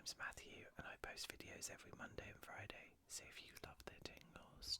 name's Matthew and I post videos every Monday and Friday, so if you love the tingles,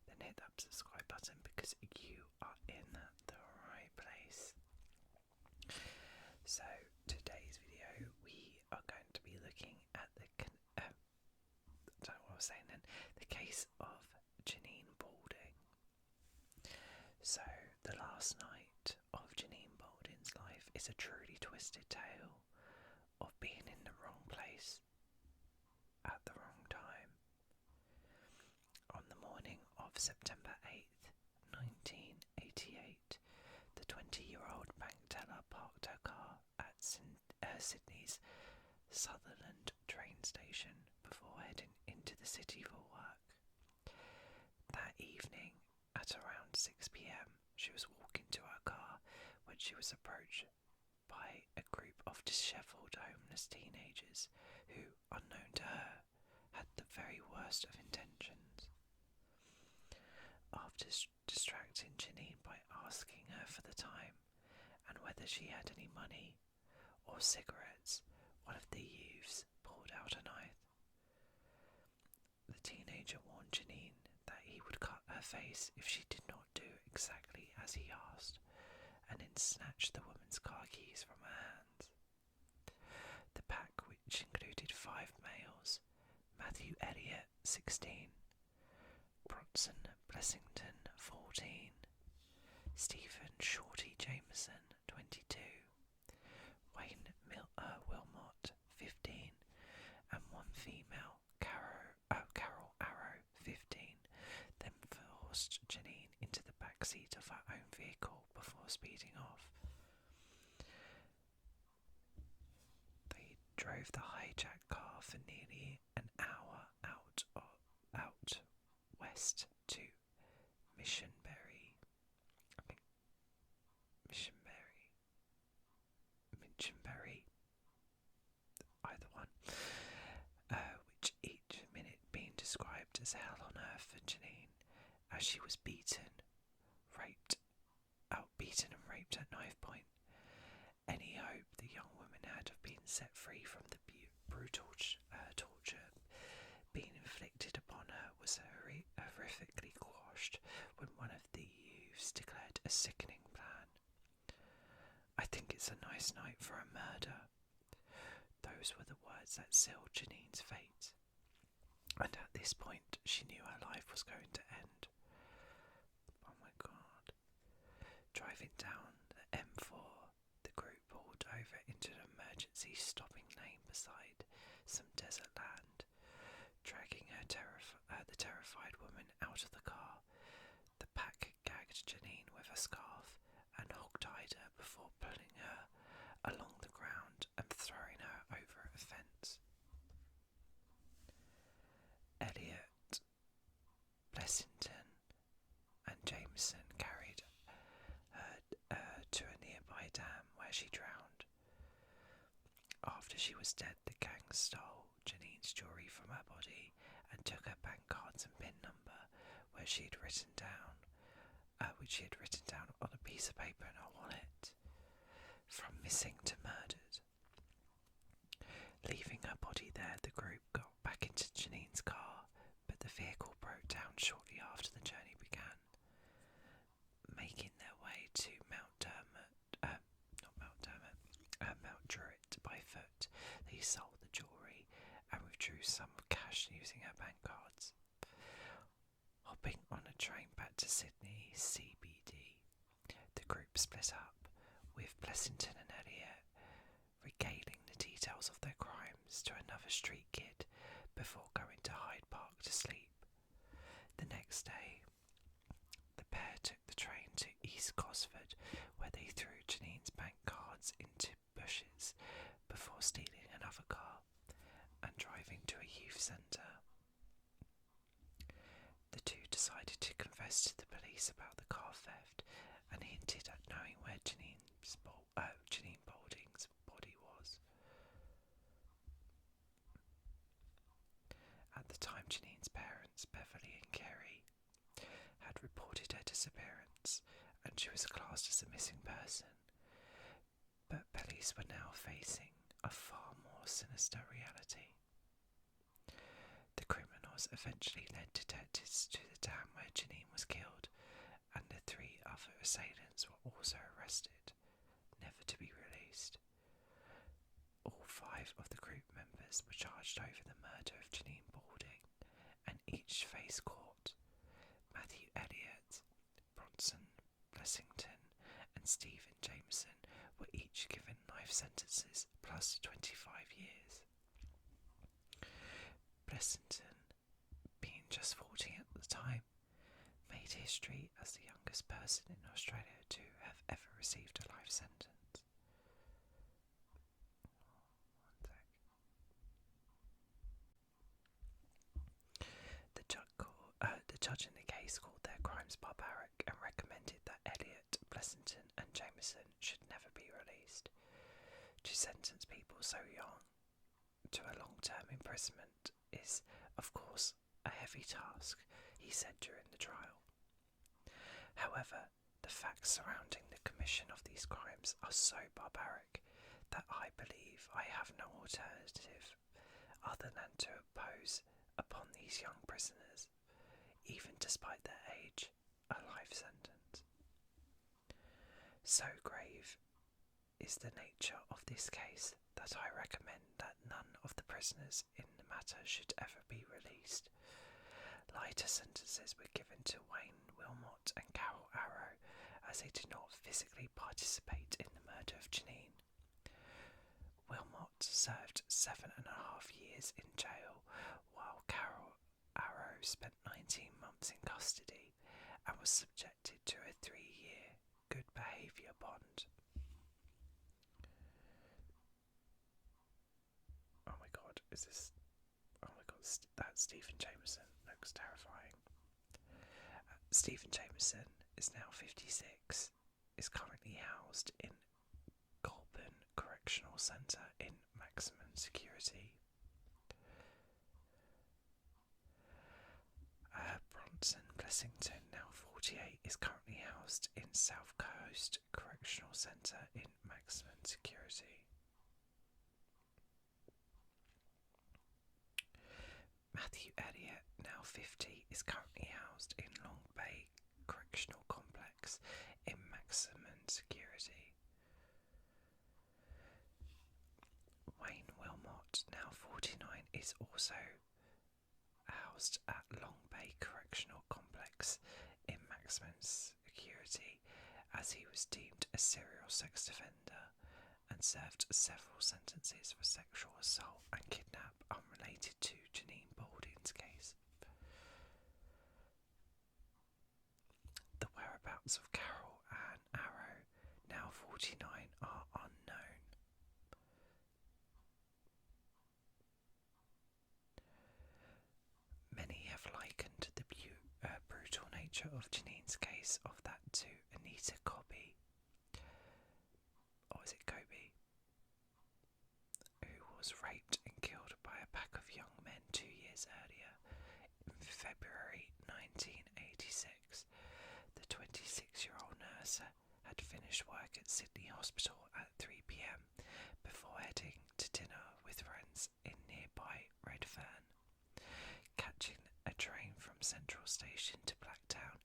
then hit that subscribe button because you are in the right place. So today's video we are going to be looking at the case of Janine Balding. So the last night of Janine Balding's life is a truly twisted tale of being in the wrong place at the wrong time. On the morning of September 8th, 1988, the 20-year-old bank teller parked her car at Sydney's Sutherland train station before heading into the city for work. That evening, at around 6 p.m, she was walking to her car when she was approached by a group of dishevelled homeless teenagers who, unknown to her, had the very worst of intentions. After distracting Janine by asking her for the time and whether she had any money or cigarettes, one of the youths pulled out a knife. The teenager warned Janine that he would cut her face if she did not do exactly as he asked, and then snatched the woman's car keys from her hands. The pack, which included 5 males, Matthew Elliott, 16, Bronson Blessington, 14, Stephen Shorty Jameson, 22, Wayne Wilmot, 15, and one female, Carol Arrow, 15, then forced Janine into the back seat of her own vehicle before speeding off. They drove the hijacked car for nearly an hour out west to Missionberry, either one, which each minute being described as hell on earth for Janine, as she was beaten and raped at knife point. Any hope the young woman had of being set free from the brutal torture being inflicted upon her was horrifically quashed when one of the youths declared a sickening plan. "I think it's a nice night for a murder." Those were the words that sealed Janine's fate, and at this point she knew her life was going to end. Oh my god. Driving down the M4, the group pulled over into an emergency stopping lane beside some desert land, dragging the terrified woman out of the car. The pack gagged Janine with a scarf and hog-tied her before pulling her along the ground and throwing her over a fence. Elliot, Blessington and Jameson carried her to a nearby dam where she drowned. After she was dead, the gang stole Janine's jewellery from her body and took her bank cards and PIN number, which she had written down on a piece of paper in her wallet. From missing to murdered. Leaving her body there, the group got back into Janine's car, but the vehicle broke down shortly after the journey began. Making their way to Mount Druitt by foot, they sold the jewellery and withdrew some cash using her bank cards. Hopping on a train back to Sydney CBD, the group split up, with Blessington and Elliot regaling the details of their crimes to another street kid before going to Hyde Park to sleep. The next day, the pair took the train to East Gosford, where they threw Janine's bank cards into bushes before stealing another car and driving to a youth centre. The two decided to confess to the police about the car theft and hinted at knowing where Janine Balding's body was. At the time, Janine's parents, Beverly and Kerry, had reported her disappearance, and and she was classed as a missing person. But police were now facing a far more sinister reality. The criminals eventually led detectives to the dam where Janine was killed, and the 3 other assailants were also arrested, never to be released. All 5 of the group members were charged over the murder of Janine Balding, and each faced court. Matthew Elliott, Bronson Blessington, and Stephen Jameson were each given life sentences plus 25 years. Blessington, being just 14 at the time, made history as the youngest person in Australia to have ever received a life sentence. The judge in the case called their crimes barbaric and recommended that Elliott, Blessington and Jameson should never be released. To sentence people so young to a long-term imprisonment is, of course, a heavy task, he said during the trial. However, the facts surrounding the commission of these crimes are so barbaric that I believe I have no alternative other than to impose upon these young prisoners, even despite their age, a life sentence. So grave is the nature of this case that I recommend that none of the prisoners in the matter should ever be released. Lighter sentences were given to Wayne Wilmot and Carol Arrow, as they did not physically participate in the murder of Janine. Wilmot served 7.5 years in jail, while Carol Arrow spent 19 months in custody and was subjected to a 3-year good behaviour bond. Oh my god, that Stephen Jameson looks terrifying. Stephen Jameson is now 56, is currently housed in Goulburn Correctional Centre in maximum security. Bronson Blessington, now 48, is currently housed in South Coast Correctional Centre in maximum security. Matthew Elliott, now 50, is currently housed in Long Bay Correctional Complex in maximum security. Wayne Wilmot, now 49, is also housed at Long Bay Correctional Complex in maximum security, as he was deemed a serial sex offender and served several sentences for sexual assault and kidnap unrelated to Janine Balding's case. The whereabouts of Carol Ann Arrow, now 49, are unknown. Many have likened the brutal nature of Janine's case of that to Anita Cobby, or is it Kobe, who was raped and killed by a pack of young men 2 years earlier, in February 1986. The 26-year-old nurse had finished work at Sydney Hospital at 3 p.m. before heading to dinner with friends in nearby Redfern. Catching a train from Central Station to Blacktown,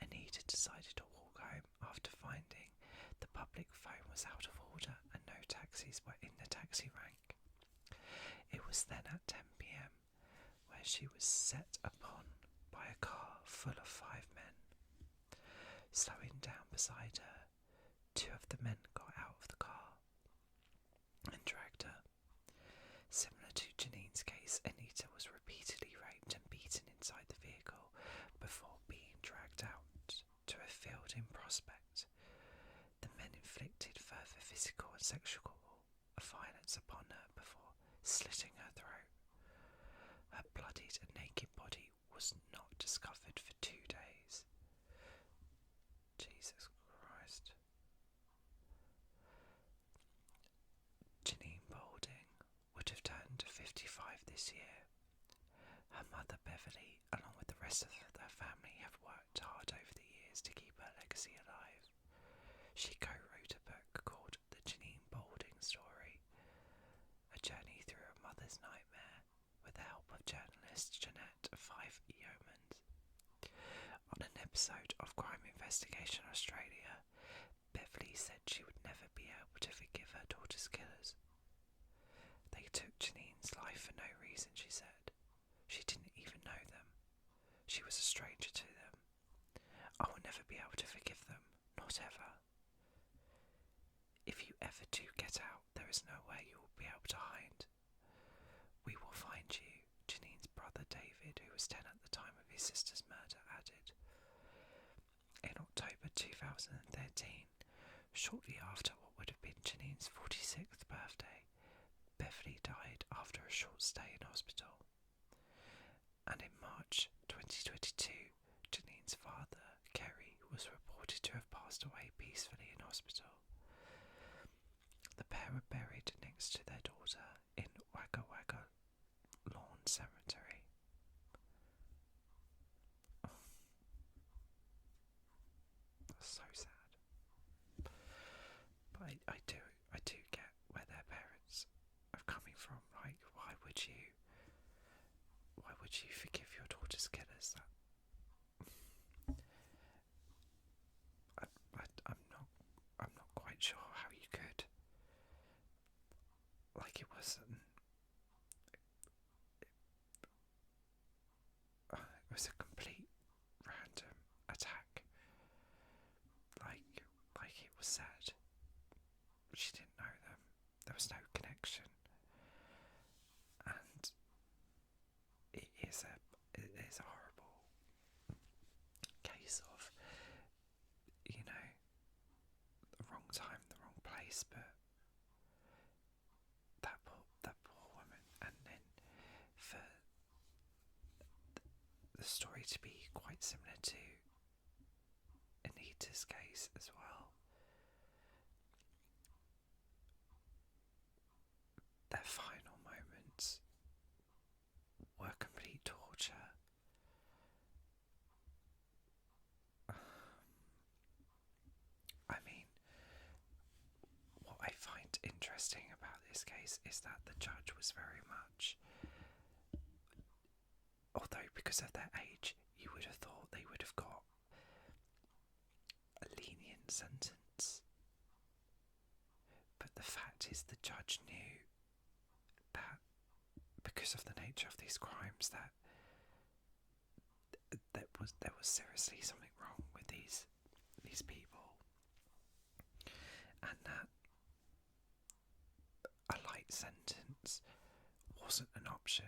Anita decided to walk home after finding the public phone was out of order and no taxis were in the taxi rank. It was then at 10 p.m. where she was set upon by a car full of 5 men. Slowing down beside her, 2 of the men got out of the car and dragged her. Similar to Janine's case, Anita was repeatedly raped and beaten inside the vehicle before being dragged out to a field in Prospect. The men inflicted further physical and sexual violence upon her before slitting her throat. Her bloodied and naked body was not discovered for 2 days. Jesus Christ. Janine Balding would have turned 55 this year. Her mother Beverly, along with the rest of their family, have worked hard over the years to keep her legacy alive. She co-wrote a book called The Janine Balding Story, a journey through a mother's nightmare with the help of journalist Jeanette Fife Yeomans. On an episode of Crime Investigation Australia, Beverly said she would never be able to forgive her daughter's killers. They took Janine's life for no reason, she said. She didn't even know them. She was a stranger to them. I will never be able to forgive them, not ever. If you ever do get out, there is nowhere you will be able to hide. We will find you, Janine's brother David, who was 10 at the time of his sister's murder, added. In October 2013, shortly after what would have been Janine's 46th birthday, Beverly died after a short stay in hospital. And in March 2022, Janine's father, Kerry, was reported to have passed away peacefully in hospital. The pair were buried next to their daughter in Wagga Wagga Lawn Cemetery. That's so sad. But I do get where their parents are coming from. Like, why would you forgive your daughter's killers? I'm not quite sure how you could. Like, it wasn't. It was a complete random attack. Like it was said. She didn't know them. There was no connection. And it is a horrible case of, the wrong time, the wrong place, but that poor woman. And then for the story to be quite similar to Anita's case as well. Their final moments were complete torture. I mean, what I find interesting about this case is that the judge was very much, although because of their age, you would have thought they would have got a lenient sentence. But the fact is, the judge knew that because of the nature of these crimes, that there was seriously something wrong with these people, and that a light sentence wasn't an option,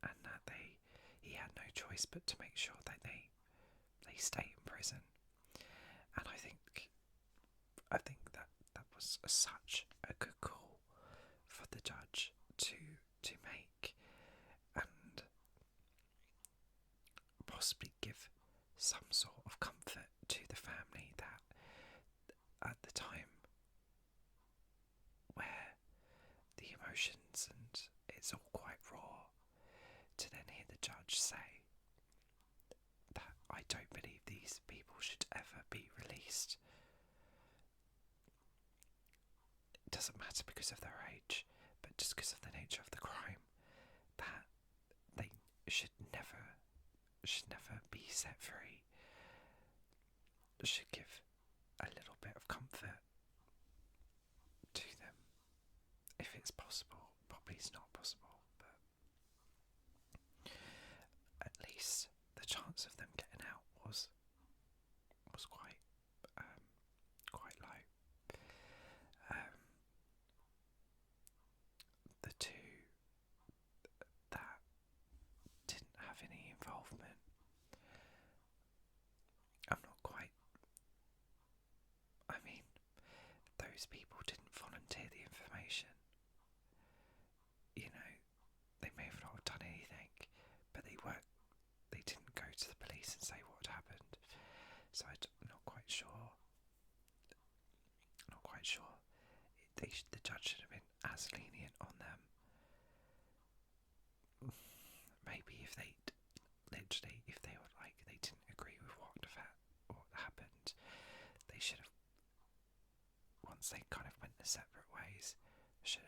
and that he had no choice but to make sure that they stay in prison. And I think that was such a good call for the judge to make, and possibly give some sort of comfort to the family that at the time where the emotions and it's all quite raw, to then hear the judge say that I don't believe these people should ever be released. It doesn't matter because of their age, but just because of the nature of the crime, that they should never be set free. Should give a little bit of comfort to them, if it's possible. Probably it's not possible, but at least the chance of them getting out was quite low. The two that didn't have any involvement, those people didn't volunteer the information. They may have not done anything, but they didn't go to the police and say what had happened. So I'm not quite sure. The judge should have been as lenient on them. Maybe if they were like, they didn't agree with what happened, they should have once they kind of went their separate ways, should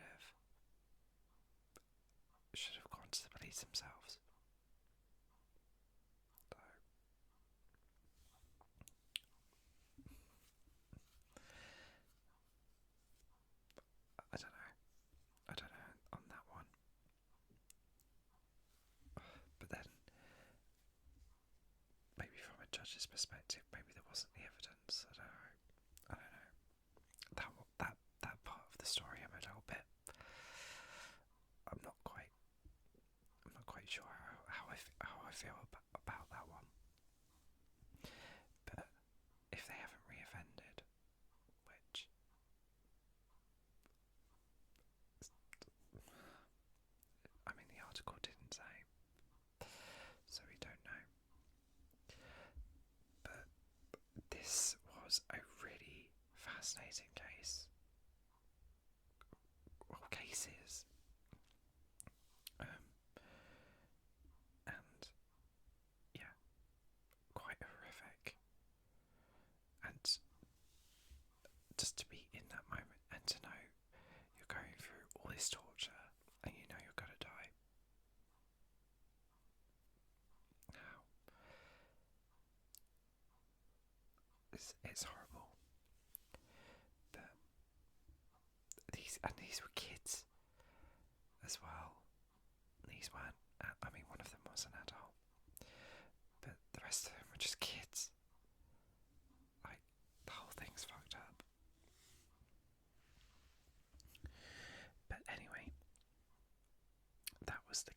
have gone to the police themselves. So, I don't know. On that one. But then, maybe from a judge's perspective, maybe there wasn't the evidence. I don't know. That part of the story, I'm a little bit. I'm not quite sure how I feel about that one. But if they haven't reoffended, which I mean the article didn't say, so we don't know. But this was a really fascinating case. Well, cases. And yeah, quite horrific. And just to be in that moment and to know you're going through all this torture and you know you're going to die. How? It's horrible. But these were kids as well. These weren't, I mean, one of them was an adult, but the rest of them were just kids. Like, the whole thing's fucked up. But anyway, that was the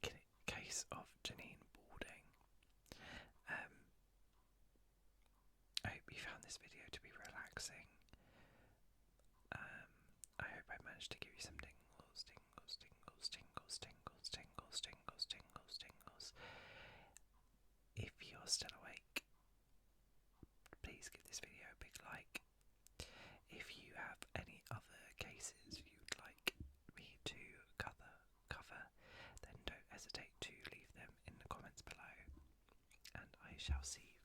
case of Janine Balding. I hope you found this video to be relaxing. I hope I managed to give you some tingles. If you're still awake, please give this video a big like. If you have any other cases you'd like me to cover, then don't hesitate to leave them in the comments below. And I shall see you